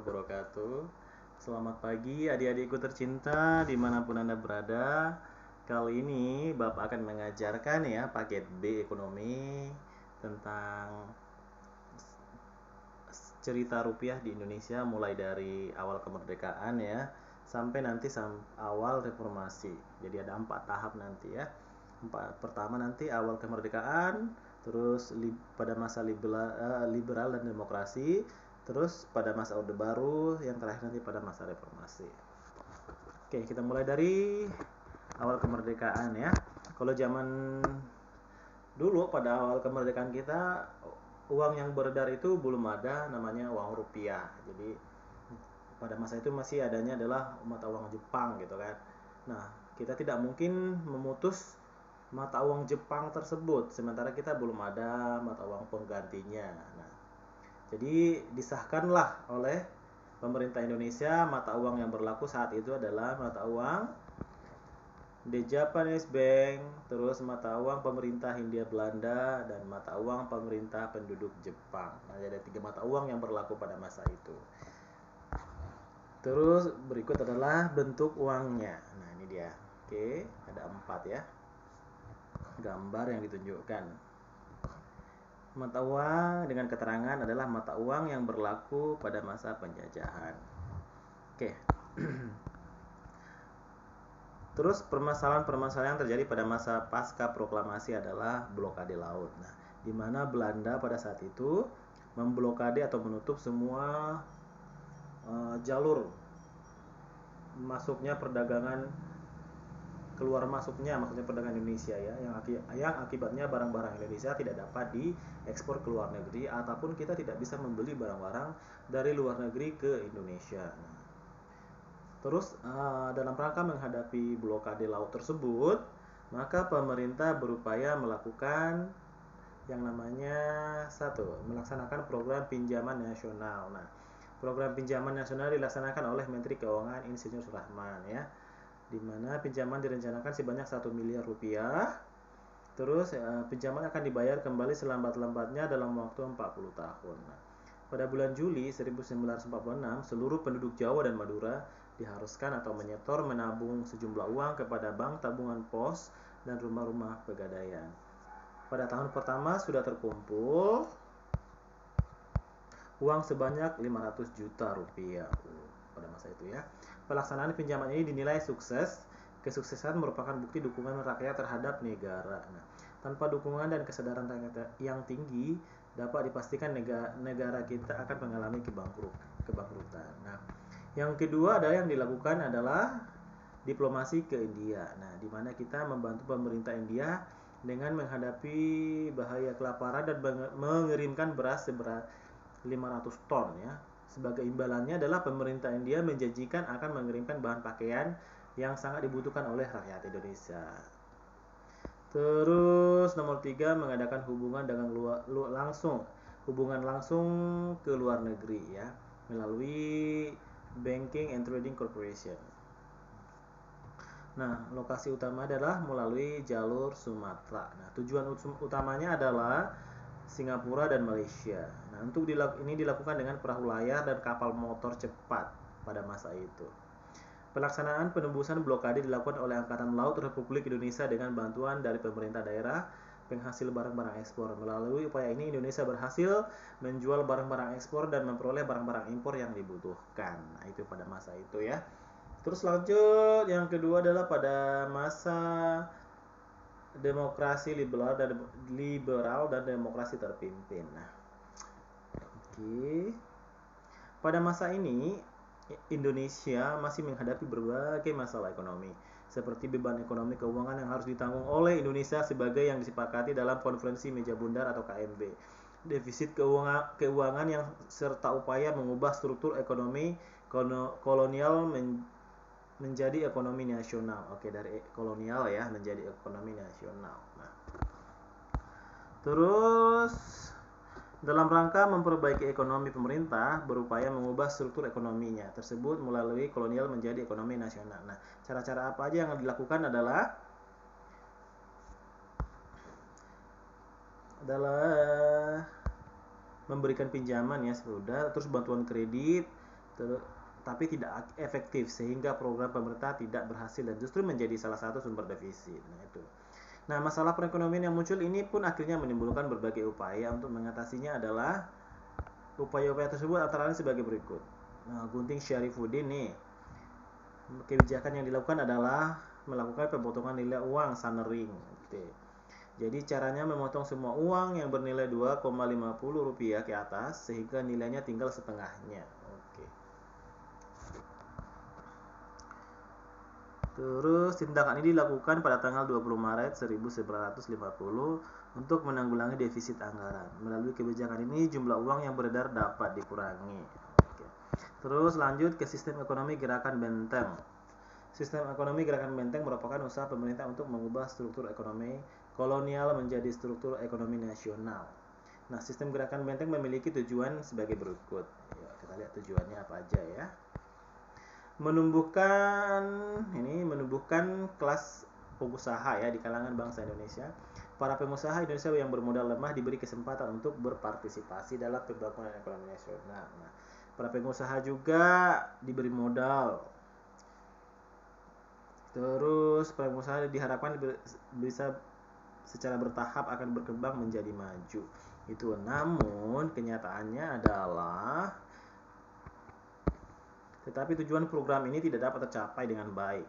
wabarakatuh. Selamat pagi adik-adikku tercinta dimanapun Anda berada. Kali ini Bapak akan mengajarkan ya paket B ekonomi tentang cerita rupiah di Indonesia mulai dari awal kemerdekaan ya sampai nanti awal reformasi. Jadi ada 4 tahap nanti ya. Pertama nanti awal kemerdekaan, terus pada masa liberal dan demokrasi, terus pada masa Orde Baru, yang terakhir nanti pada masa reformasi. Oke, kita mulai dari awal kemerdekaan ya. Kalau zaman dulu pada awal kemerdekaan kita, uang yang beredar itu belum ada, namanya uang rupiah. Jadi pada masa itu masih adanya adalah mata uang Jepang gitu kan. Nah, kita tidak mungkin memutus mata uang Jepang tersebut sementara kita belum ada mata uang penggantinya. Nah, jadi disahkanlah oleh pemerintah Indonesia mata uang yang berlaku saat itu adalah mata uang The Japanese Bank, terus mata uang pemerintah Hindia Belanda, dan mata uang pemerintah penduduk Jepang. Nah, ada 3 mata uang yang berlaku pada masa itu. Terus berikut adalah bentuk uangnya. Nah, ini dia. Oke, ada 4 ya gambar yang ditunjukkan. Mata uang dengan keterangan adalah mata uang yang berlaku pada masa penjajahan. Oke. Terus permasalahan-permasalahan yang terjadi pada masa pasca proklamasi adalah blokade laut. Nah, di mana Belanda pada saat itu memblokade atau menutup semua jalur masuknya perdagangan, keluar masuknya, maksudnya perdagangan Indonesia ya, yang akibatnya barang-barang Indonesia tidak dapat diekspor ke luar negeri ataupun kita tidak bisa membeli barang-barang dari luar negeri ke Indonesia. Nah, terus dalam rangka menghadapi blokade laut tersebut, maka pemerintah berupaya melakukan yang namanya melaksanakan program pinjaman nasional. Nah, program pinjaman nasional dilaksanakan oleh Menteri Keuangan Insinyur Soeharman ya, di mana pinjaman direncanakan sebanyak 1 miliar rupiah. Terus pinjaman akan dibayar kembali selambat-lambatnya dalam waktu 40 tahun. Nah, pada bulan Juli 1946, seluruh penduduk Jawa dan Madura diharuskan atau menyetor menabung sejumlah uang kepada bank tabungan pos dan rumah-rumah pegadaian. Pada tahun pertama sudah terkumpul uang sebanyak 500 juta rupiah pada masa itu ya. Pelaksanaan pinjaman ini dinilai sukses. Kesuksesan merupakan bukti dukungan rakyat terhadap negara. Nah, tanpa dukungan dan kesadaran rakyat yang tinggi, dapat dipastikan negara kita akan mengalami kebangkrutan. Nah, yang kedua adalah yang dilakukan adalah diplomasi ke India. Nah, di mana kita membantu pemerintah India dengan menghadapi bahaya kelaparan dan mengirimkan beras seberat 500 ton ya. Sebagai imbalannya adalah pemerintah India menjanjikan akan mengirimkan bahan pakaian yang sangat dibutuhkan oleh rakyat Indonesia. Terus nomor 3, mengadakan hubungan langsung ke luar negeri ya, melalui Banking and Trading Corporation. Nah, lokasi utama adalah melalui jalur Sumatera. Nah, tujuan utamanya adalah Singapura dan Malaysia. Nah, untuk ini dilakukan dengan perahu layar dan kapal motor cepat pada masa itu. Pelaksanaan penembusan blokade dilakukan oleh Angkatan Laut Republik Indonesia dengan bantuan dari pemerintah daerah penghasil barang-barang ekspor. Melalui upaya ini Indonesia berhasil menjual barang-barang ekspor dan memperoleh barang-barang impor yang dibutuhkan. Nah, itu pada masa itu ya. Terus lanjut, yang kedua adalah pada masa demokrasi liberal dan demokrasi terpimpin. Nah, oke. Pada masa ini Indonesia masih menghadapi berbagai masalah ekonomi, seperti beban ekonomi keuangan yang harus ditanggung oleh Indonesia sebagai yang disepakati dalam konferensi meja bundar atau KMB, defisit keuangan yang serta upaya mengubah struktur ekonomi kolonial menjadi ekonomi nasional. Oke, dari kolonial ya menjadi ekonomi nasional. Nah, terus dalam rangka memperbaiki ekonomi, pemerintah berupaya mengubah struktur ekonominya tersebut melalui kolonial menjadi ekonomi nasional. Nah, cara-cara apa aja yang dilakukan adalah memberikan pinjaman ya sudah, terus bantuan kredit, tapi tidak efektif sehingga program pemerintah tidak berhasil dan justru menjadi salah satu sumber defisit. Nah, masalah perekonomian yang muncul ini pun akhirnya menimbulkan berbagai upaya untuk mengatasinya adalah upaya-upaya tersebut antara lain sebagai berikut. Nah, Gunting Syarifuddin nih, kebijakan yang dilakukan adalah melakukan pemotongan nilai uang sunering. Jadi caranya memotong semua uang yang bernilai 2,50 rupiah ke atas sehingga nilainya tinggal setengahnya. Terus tindakan ini dilakukan pada tanggal 20 Maret 1950 untuk menanggulangi defisit anggaran. Melalui kebijakan ini jumlah uang yang beredar dapat dikurangi. Terus lanjut ke sistem ekonomi gerakan benteng. Sistem ekonomi gerakan benteng merupakan usaha pemerintah untuk mengubah struktur ekonomi kolonial menjadi struktur ekonomi nasional. Nah, sistem gerakan benteng memiliki tujuan sebagai berikut. Yuk, kita lihat tujuannya apa aja ya. Menumbuhkan kelas pengusaha ya di kalangan bangsa Indonesia. Para pengusaha Indonesia yang bermodal lemah diberi kesempatan untuk berpartisipasi dalam pembangunan ekonomi nasional. Nah, para pengusaha juga diberi modal. Terus pengusaha diharapkan bisa secara bertahap akan berkembang menjadi maju. Itu namun kenyataannya adalah tetapi tujuan program ini tidak dapat tercapai dengan baik,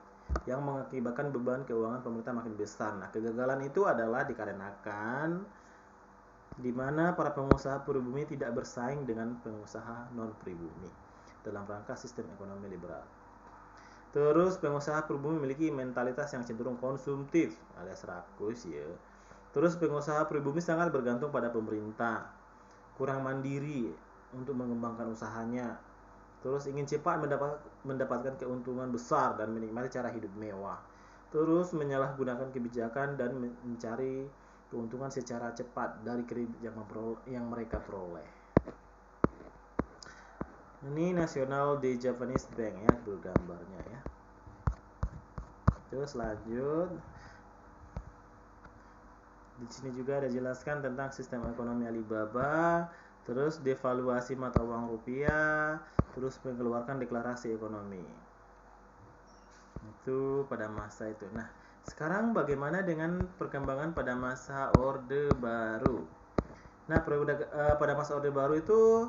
yang mengakibatkan beban keuangan pemerintah makin besar. Nah, kegagalan itu adalah dikarenakan di mana para pengusaha pribumi tidak bersaing dengan pengusaha non pribumi dalam rangka sistem ekonomi liberal. Terus pengusaha pribumi memiliki mentalitas yang cenderung konsumtif alias rakus ya. Terus pengusaha pribumi sangat bergantung pada pemerintah, kurang mandiri untuk mengembangkan usahanya. Terus ingin cepat mendapatkan keuntungan besar dan menikmati cara hidup mewah. Terus menyalahgunakan kebijakan dan mencari keuntungan secara cepat dari kredit yang mereka peroleh. Ini National de Japanese Bank ya, gambarnya ya. Terus lanjut. Di sini juga ada jelaskan tentang sistem ekonomi Alibaba, terus devaluasi mata uang rupiah, terus mengeluarkan deklarasi ekonomi. Itu pada masa itu. Nah, sekarang bagaimana dengan perkembangan pada masa Orde Baru? Nah, pada masa Orde Baru itu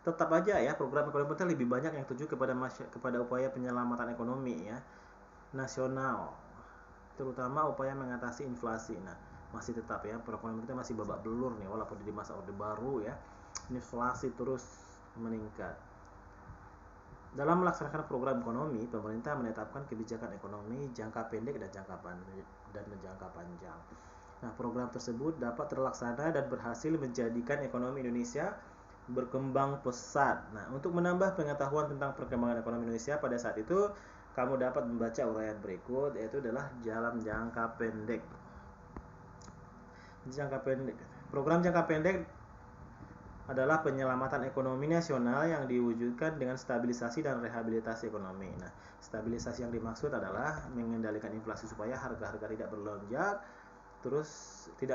tetap aja ya program ekonomi pemerintah lebih banyak yang tuju kepada upaya penyelamatan ekonomi ya nasional, terutama upaya mengatasi inflasi. Nah, masih tetap ya perekonomian kita masih babak belur nih walaupun di masa Orde Baru ya, inflasi terus meningkat. Dalam melaksanakan program ekonomi, pemerintah menetapkan kebijakan ekonomi jangka pendek dan jangka panjang. Nah, program tersebut dapat terlaksana dan berhasil menjadikan ekonomi Indonesia berkembang pesat. Nah, untuk menambah pengetahuan tentang perkembangan ekonomi Indonesia pada saat itu, kamu dapat membaca uraian berikut, yaitu adalah dalam jangka pendek. Program jangka pendek adalah penyelamatan ekonomi nasional yang diwujudkan dengan stabilisasi dan rehabilitasi ekonomi. Nah, stabilisasi yang dimaksud adalah mengendalikan inflasi supaya harga-harga tidak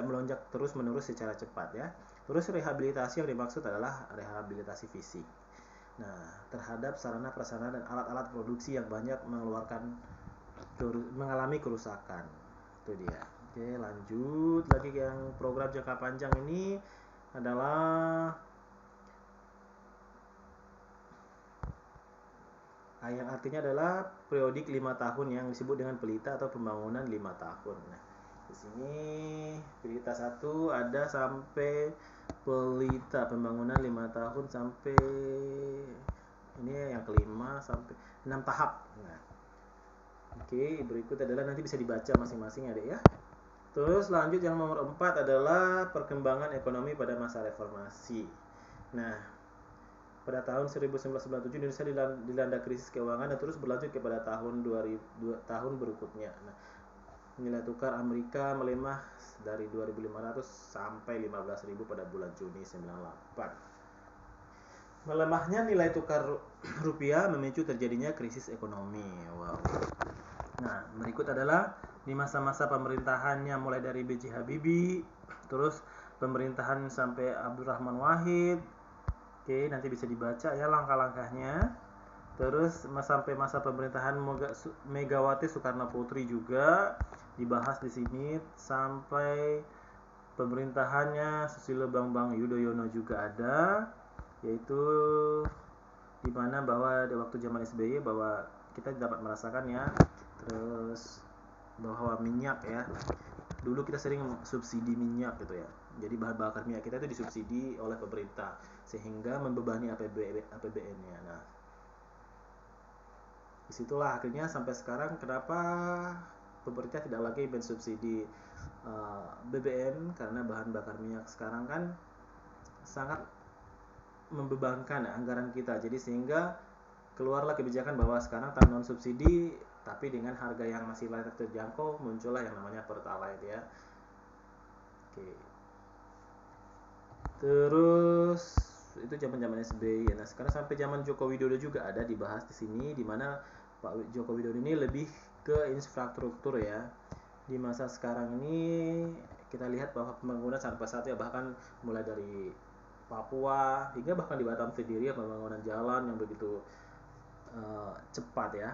melonjak terus-menerus secara cepat ya. Terus rehabilitasi yang dimaksud adalah rehabilitasi fisik. Nah, terhadap sarana prasarana dan alat-alat produksi yang banyak mengalami kerusakan. Itu dia. Oke, lanjut lagi yang program jangka panjang ini adalah yang artinya adalah periodik 5 tahun yang disebut dengan pelita atau pembangunan 5 tahun. Nah, di sini pelita 1 ada sampai pelita pembangunan 5 tahun sampai ini yang kelima sampai 6 tahap. Nah, oke, berikut adalah nanti bisa dibaca masing-masing ya. Terus lanjut yang nomor 4 adalah perkembangan ekonomi pada masa reformasi. Nah, pada tahun 1997 Indonesia dilanda krisis keuangan dan terus berlanjut kepada tahun berikutnya. Nah, nilai tukar Amerika melemah dari 2.500 sampai 15.000 pada bulan Juni 98. Melemahnya nilai tukar rupiah memicu terjadinya krisis ekonomi. Wow. Nah, berikut adalah di masa-masa pemerintahannya mulai dari B.J. Habibie, terus pemerintahan sampai Abdurrahman Wahid, Oke, nanti bisa dibaca ya langkah-langkahnya. Terus sampai masa pemerintahan Megawati Soekarno Putri juga dibahas di sini, sampai pemerintahannya Susilo Bambang Yudhoyono juga ada, yaitu dimana bahwa di waktu zaman SBY bahwa kita dapat merasakan ya. Terus bahwa minyak ya, dulu kita sering subsidi minyak gitu ya, jadi bahan bakar minyak kita itu disubsidi oleh pemerintah sehingga membebani APBN-nya. Nah, disitulah akhirnya sampai sekarang kenapa pemerintah tidak lagi mensubsidi BBM, karena bahan bakar minyak sekarang kan sangat membebankan anggaran kita, jadi sehingga keluarlah kebijakan bahwa sekarang tanpa non subsidi tapi dengan harga yang masih layak terjangkau, muncullah yang namanya Pertalite ya. Oke. Terus itu zaman-zaman SBY ya. Nah, sekarang sampai zaman Joko Widodo juga ada dibahas di sini, di mana Pak Joko Widodo ini lebih ke infrastruktur ya. Di masa sekarang ini kita lihat bahwa pembangunan sangat pesat ya, bahkan mulai dari Papua hingga bahkan di Batam sendiri ya, pembangunan jalan yang begitu cepat ya.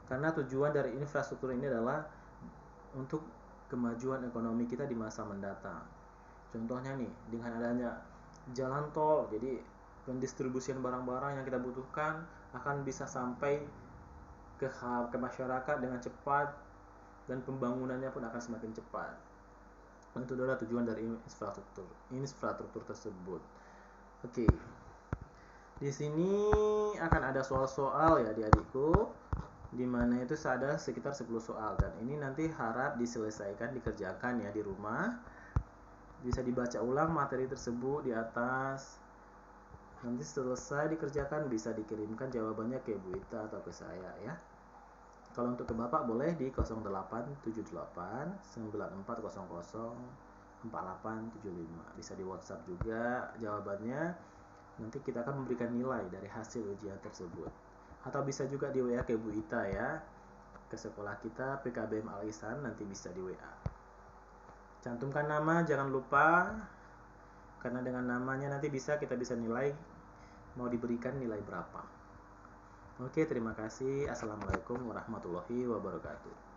Karena tujuan dari infrastruktur ini adalah untuk kemajuan ekonomi kita di masa mendatang. Contohnya nih, dengan adanya jalan tol, jadi pendistribusian barang-barang yang kita butuhkan akan bisa sampai ke masyarakat dengan cepat, dan pembangunannya pun akan semakin cepat. Itu adalah tujuan dari infrastruktur tersebut. Oke. Di sini akan ada soal-soal ya adik-adikku, di mana itu ada sekitar 10 soal, dan ini nanti harap diselesaikan, dikerjakan ya di rumah. Bisa dibaca ulang materi tersebut di atas. Nanti selesai dikerjakan bisa dikirimkan jawabannya ke Bu Ita atau ke saya ya. Kalau untuk ke Bapak boleh di 0878 9400 4875. Bisa di WhatsApp juga jawabannya. Nanti kita akan memberikan nilai dari hasil ujian tersebut. Atau bisa juga di WA ke Bu Ita ya. Ke sekolah kita PKBM Al Ihsan, nanti bisa di WA. Cantumkan nama, jangan lupa, karena dengan namanya nanti kita bisa nilai mau diberikan nilai berapa. Oke, terima kasih. Assalamualaikum warahmatullahi wabarakatuh.